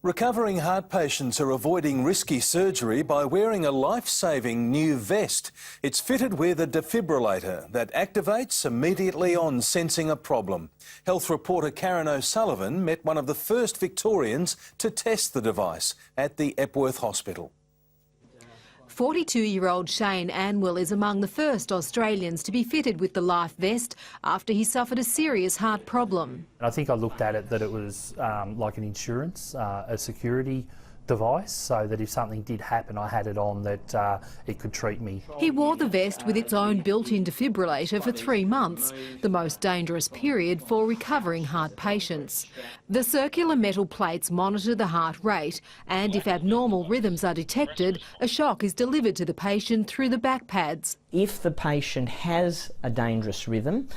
Recovering heart patients are avoiding risky surgery by wearing a life-saving new vest. It's fitted with a defibrillator that activates immediately on sensing a problem. Health reporter Karen O'Sullivan met one of the first Victorians to test the device at the Epworth Hospital. 42-year-old Shane Anwell is among the first Australians to be fitted with the life vest after he suffered a serious heart problem. I think I looked at it that it was like an insurance, a security device, so that if something did happen I had it on that it could treat me. He wore the vest with its own built-in defibrillator for 3 months, the most dangerous period for recovering heart patients. The circular metal plates monitor the heart rate, and if abnormal rhythms are detected, a shock is delivered to the patient through the back pads. If the patient has a dangerous rhythm,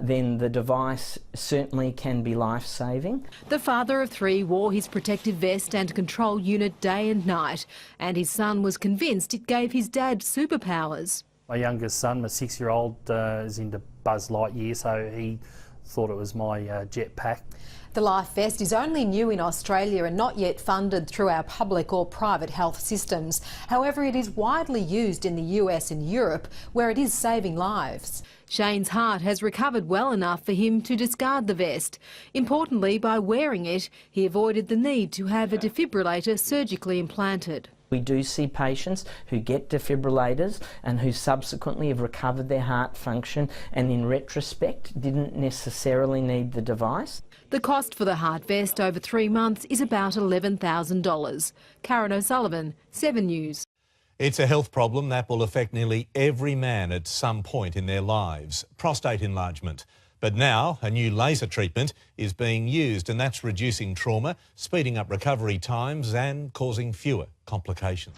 then the device certainly can be life-saving. The father of 3 wore his protective vest and control unit day and night, and his son was convinced it gave his dad superpowers. My youngest son, my 6-year-old, is into Buzz Lightyear, so he thought it was my jetpack. The life vest is only new in Australia and not yet funded through our public or private health systems. However, it is widely used in the US and Europe, where it is saving lives. Shane's heart has recovered well enough for him to discard the vest. Importantly, by wearing it, he avoided the need to have a defibrillator surgically implanted. We do see patients who get defibrillators and who subsequently have recovered their heart function and in retrospect didn't necessarily need the device. The cost for the heart vest over 3 months is about $11,000. Karen O'Sullivan, 7 News. It's a health problem that will affect nearly every man at some point in their lives, prostate enlargement. But now a new laser treatment is being used, and that's reducing trauma, speeding up recovery times and causing fewer complications.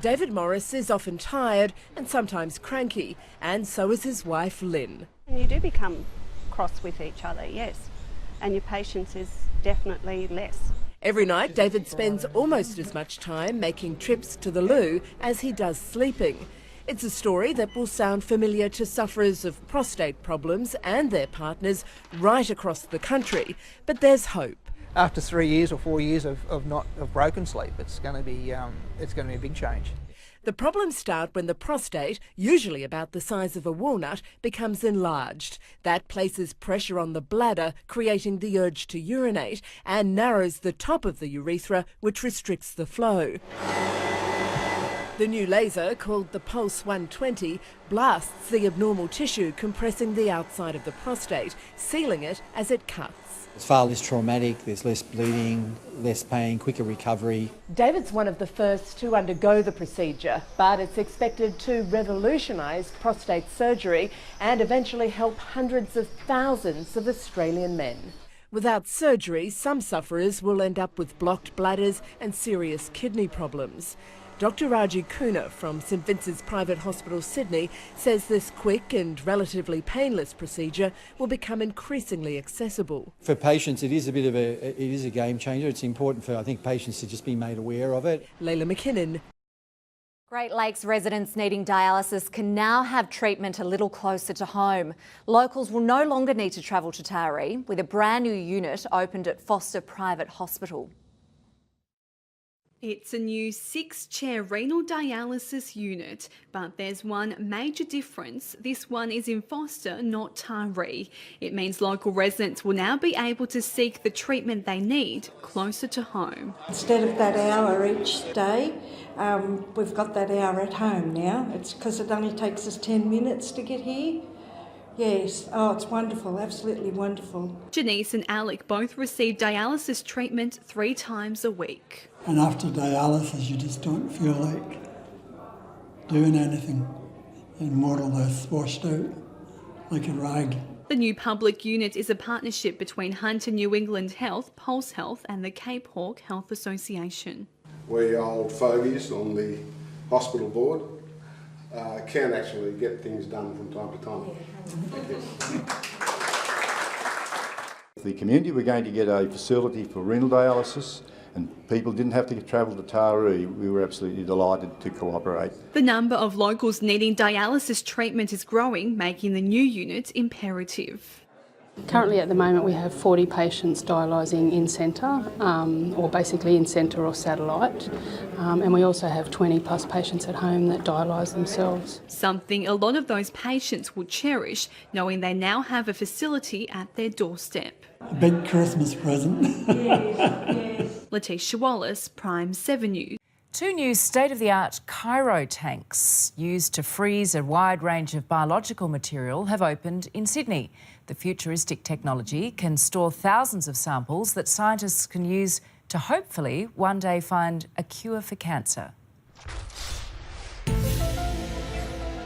David Morris is often tired and sometimes cranky, and so is his wife Lynn. And you do become cross with each other, yes, and your patience is definitely less. Every night David spends almost as much time making trips to the loo as he does sleeping. It's a story that will sound familiar to sufferers of prostate problems and their partners right across the country, but there's hope. After 3 years or 4 years of broken sleep, it's going to be a big change. The problems start when the prostate, usually about the size of a walnut, becomes enlarged. That places pressure on the bladder, creating the urge to urinate, and narrows the top of the urethra, which restricts the flow. The new laser, called the Pulse 120, blasts the abnormal tissue compressing the outside of the prostate, sealing it as it cuts. It's far less traumatic, there's less bleeding, less pain, quicker recovery. David's one of the first to undergo the procedure, but it's expected to revolutionise prostate surgery and eventually help hundreds of thousands of Australian men. Without surgery, some sufferers will end up with blocked bladders and serious kidney problems. Dr Raji Kuna from St Vincent's Private Hospital, Sydney, says this quick and relatively painless procedure will become increasingly accessible. For patients, it is a game changer. It's important for, I think, patients to just be made aware of it. Layla McKinnon. Great Lakes residents needing dialysis can now have treatment a little closer to home. Locals will no longer need to travel to Taree, with a brand new unit opened at Foster Private Hospital. It's a new 6-chair renal dialysis unit, but there's one major difference. This one is in Foster, not Taree. It means local residents will now be able to seek the treatment they need closer to home. Instead of that hour each day, we've got that hour at home now. It's because it only takes us 10 minutes to get here. Yes, oh, it's wonderful, absolutely wonderful. Janice and Alec both receive dialysis treatment 3 times a week. And after dialysis, you just don't feel like doing anything. And more or less washed out like a rag. The new public unit is a partnership between Hunter New England Health, Pulse Health and the Cape Hawke Health Association. We old fogies on the hospital board can actually get things done from time to time. The community were going to get a facility for renal dialysis, and people didn't have to travel to Taree. We were absolutely delighted to cooperate. The number of locals needing dialysis treatment is growing, making the new unit imperative. Currently at the moment we have 40 patients dialysing in centre, or basically in centre or satellite, and we also have 20 plus patients at home that dialyse themselves. Something a lot of those patients will cherish, knowing they now have a facility at their doorstep. A big Christmas present. Yes. Letitia Wallace, Prime 7 News. 2 new state-of-the-art cryo tanks used to freeze a wide range of biological material have opened in Sydney. The futuristic technology can store thousands of samples that scientists can use to hopefully one day find a cure for cancer.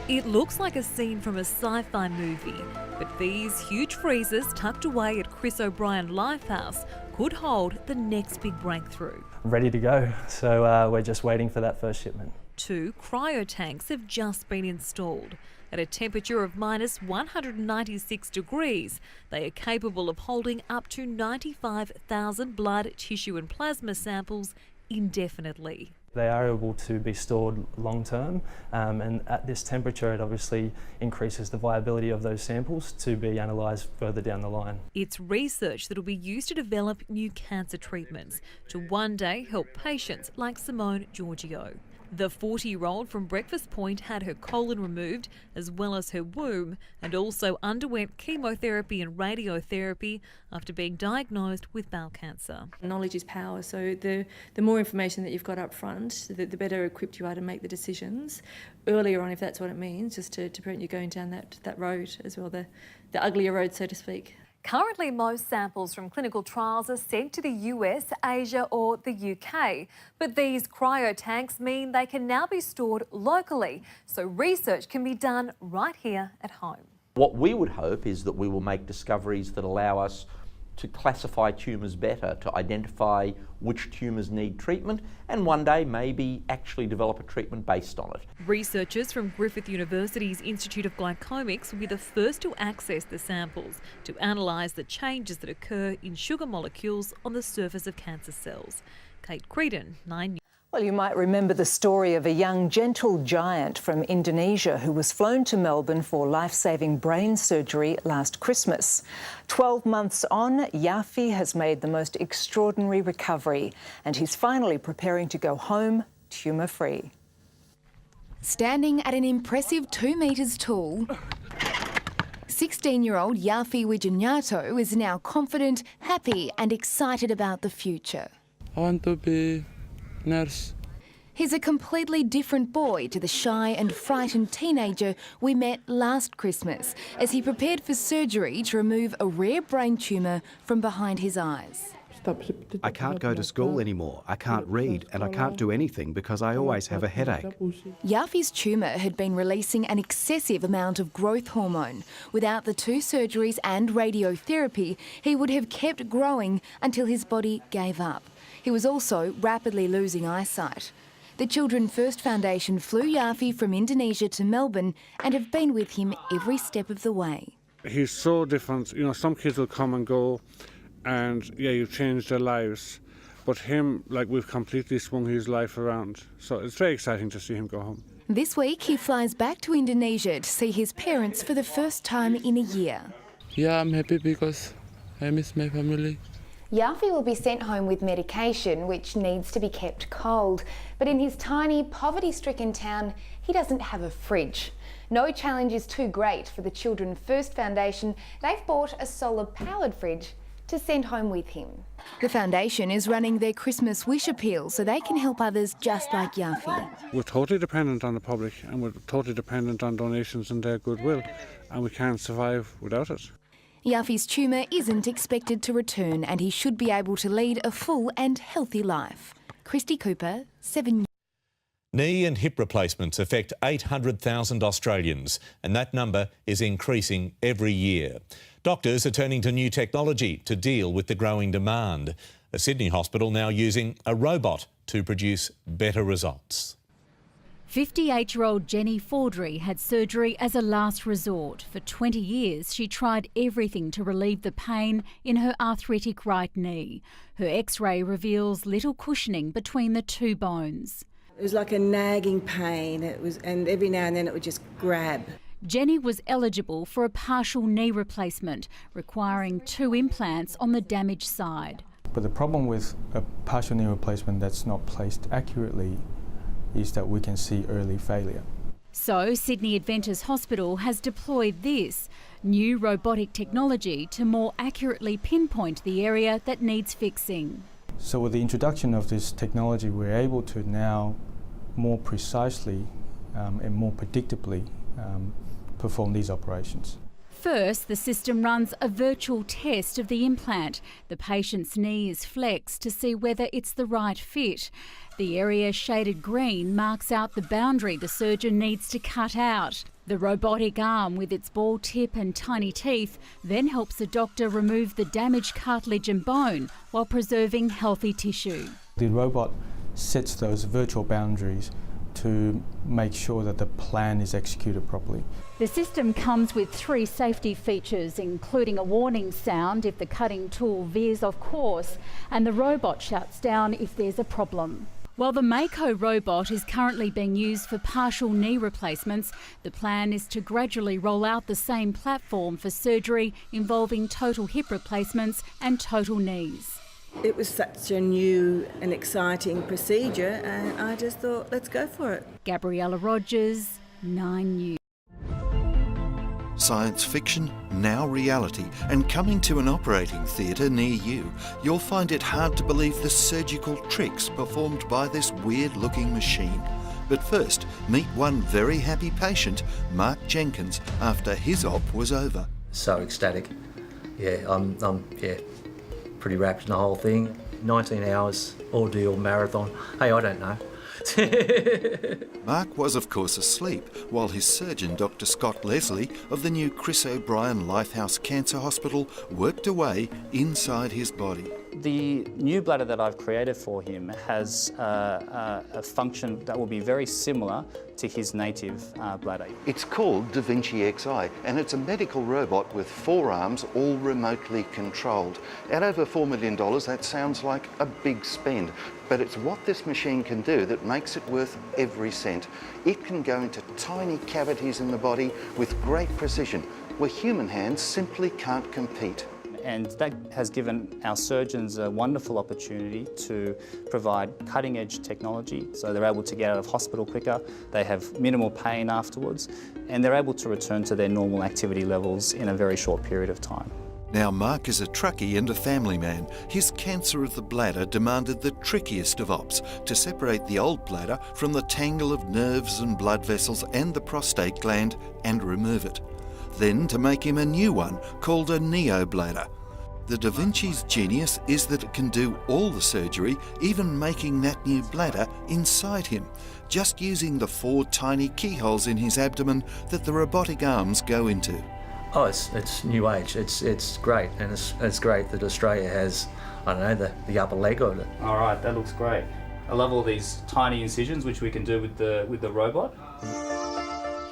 It looks like a scene from a sci-fi movie, but these huge freezers tucked away at Chris O'Brien Lifehouse could hold the next big breakthrough. Ready to go, so we're just waiting for that first shipment. 2 cryo tanks have just been installed. At a temperature of minus 196 degrees, they are capable of holding up to 95,000 blood, tissue and plasma samples indefinitely. They are able to be stored long term, and at this temperature it obviously increases the viability of those samples to be analysed further down the line. It's research that will be used to develop new cancer treatments to one day help patients like Simone Giorgio. The 40-year-old from Breakfast Point had her colon removed as well as her womb, and also underwent chemotherapy and radiotherapy after being diagnosed with bowel cancer. Knowledge is power, so the more information that you've got up front, the better equipped you are to make the decisions earlier on, if that's what it means, just to prevent you going down that road as well, the uglier road, so to speak. Currently, most samples from clinical trials are sent to the US, Asia or the UK. But these cryo tanks mean they can now be stored locally, so research can be done right here at home. What we would hope is that we will make discoveries that allow us to classify tumours better, to identify which tumours need treatment, and one day maybe actually develop a treatment based on it. Researchers from Griffith University's Institute of Glycomics will be the first to access the samples to analyse the changes that occur in sugar molecules on the surface of cancer cells. Kate Creedon, 9 News. Well, you might remember the story of a young gentle giant from Indonesia who was flown to Melbourne for life-saving brain surgery last Christmas. 12 months on, Yafi has made the most extraordinary recovery and he's finally preparing to go home tumour-free. Standing at an impressive 2 metres tall, 16-year-old Yafi Wijanyato is now confident, happy and excited about the future. I want to be nurse. He's a completely different boy to the shy and frightened teenager we met last Christmas as he prepared for surgery to remove a rare brain tumour from behind his eyes. I can't go to school anymore, I can't read and I can't do anything because I always have a headache. Yafi's tumour had been releasing an excessive amount of growth hormone. Without the 2 surgeries and radiotherapy, he would have kept growing until his body gave up. He was also rapidly losing eyesight. The Children First Foundation flew Yafi from Indonesia to Melbourne and have been with him every step of the way. He's so different. You know, some kids will come and go and, yeah, you change their lives. But him, like, we've completely swung his life around. So it's very exciting to see him go home. This week he flies back to Indonesia to see his parents for the first time in a year. Yeah, I'm happy because I miss my family. Yafi will be sent home with medication which needs to be kept cold, but in his tiny, poverty-stricken town, he doesn't have a fridge. No challenge is too great for the Children First Foundation. They've bought a solar-powered fridge to send home with him. The foundation is running their Christmas wish appeal so they can help others just like Yafi. We're totally dependent on the public and we're totally dependent on donations and their goodwill, and we can't survive without it. Yafi's tumour isn't expected to return and he should be able to lead a full and healthy life. Christy Cooper, 7 News. Knee and hip replacements affect 800,000 Australians, and that number is increasing every year. Doctors are turning to new technology to deal with the growing demand. A Sydney hospital now using a robot to produce better results. 58-year-old Jenny Fordry had surgery as a last resort. For 20 years, she tried everything to relieve the pain in her arthritic right knee. Her X-ray reveals little cushioning between the 2 bones. It was like a nagging pain, and every now and then it would just grab. Jenny was eligible for a partial knee replacement, requiring 2 implants on the damaged side. But the problem with a partial knee replacement that's not placed accurately is that we can see early failure. So Sydney Adventist Hospital has deployed this new robotic technology to more accurately pinpoint the area that needs fixing. So with the introduction of this technology, we're able to now more precisely and more predictably perform these operations. First, the system runs a virtual test of the implant. The patient's knee is flexed to see whether it's the right fit. The area shaded green marks out the boundary the surgeon needs to cut out. The robotic arm with its ball tip and tiny teeth then helps the doctor remove the damaged cartilage and bone while preserving healthy tissue. The robot sets those virtual boundaries to make sure that the plan is executed properly. The system comes with 3 safety features, including a warning sound if the cutting tool veers off course, and the robot shuts down if there's a problem. While the Mako robot is currently being used for partial knee replacements, the plan is to gradually roll out the same platform for surgery involving total hip replacements and total knees. It was such a new and exciting procedure, and I just thought, let's go for it. Gabriella Rogers, 9 News. Science fiction, now reality, and coming to an operating theatre near you. You'll find it hard to believe the surgical tricks performed by this weird-looking machine. But first, meet one very happy patient, Mark Jenkins, after his op was over. So ecstatic. Yeah, I'm pretty wrapped in the whole thing. 19 hours, ordeal, marathon. Hey, I don't know. Mark was, of course, asleep, while his surgeon, Dr. Scott Leslie, of the new Chris O'Brien Lifehouse Cancer Hospital, worked away inside his body. The new bladder that I've created for him has a function that will be very similar to his native bladder. It's called Da Vinci Xi, and it's a medical robot with 4 arms, all remotely controlled. At over $4 million, that sounds like a big spend, but it's what this machine can do that makes it worth every cent. It can go into tiny cavities in the body with great precision, where human hands simply can't compete. And that has given our surgeons a wonderful opportunity to provide cutting-edge technology, so they're able to get out of hospital quicker, they have minimal pain afterwards, and they're able to return to their normal activity levels in a very short period of time. Now, Mark is a truckie and a family man. His cancer of the bladder demanded the trickiest of ops to separate the old bladder from the tangle of nerves and blood vessels and the prostate gland and remove it. Then to make him a new one called a neo-bladder. The Da Vinci's genius is that it can do all the surgery, even making that new bladder inside him, just using the 4 tiny keyholes in his abdomen that the robotic arms go into. Oh, it's new age. It's great, and it's great that Australia has, I don't know, the upper leg on it. All right, that looks great. I love all these tiny incisions which we can do with the robot.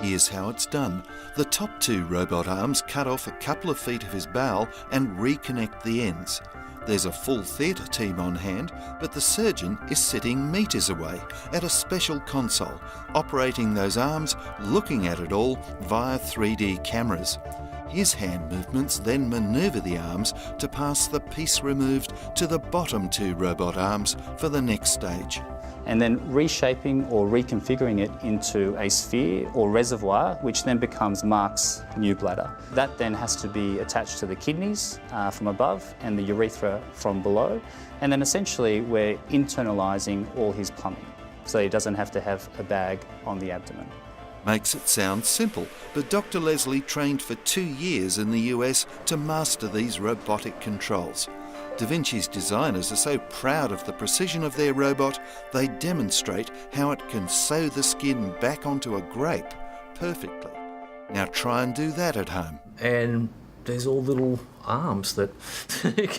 Here's how it's done. The top 2 robot arms cut off a couple of feet of his bowel and reconnect the ends. There's a full theatre team on hand, but the surgeon is sitting metres away at a special console, operating those arms, looking at it all via 3D cameras. His hand movements then manoeuvre the arms to pass the piece removed to the bottom 2 robot arms for the next stage. And then reshaping or reconfiguring it into a sphere or reservoir, which then becomes Mark's new bladder. That then has to be attached to the kidneys from above and the urethra from below. And then essentially we're internalising all his plumbing, so he doesn't have to have a bag on the abdomen. Makes it sound simple, but Dr. Leslie trained for 2 years in the US to master these robotic controls. Da Vinci's designers are so proud of the precision of their robot, they demonstrate how it can sew the skin back onto a grape perfectly. Now try and do that at home. And there's all little arms that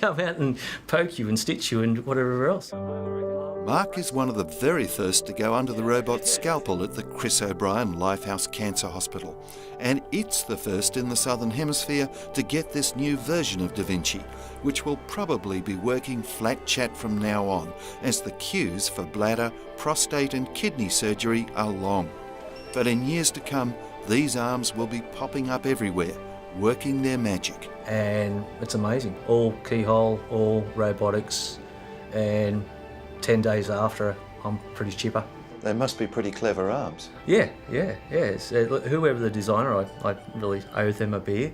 come out and poke you and stitch you and whatever else. Mark is one of the very first to go under the robot's scalpel at the Chris O'Brien Lifehouse Cancer Hospital. And it's the first in the Southern Hemisphere to get this new version of Da Vinci, which will probably be working flat chat from now on, as the queues for bladder, prostate and kidney surgery are long. But in years to come, these arms will be popping up everywhere, working their magic. And it's amazing. All keyhole, all robotics, and 10 days after, I'm pretty chipper. They must be pretty clever arms. Yeah. Whoever the designer, I really owe them a beer.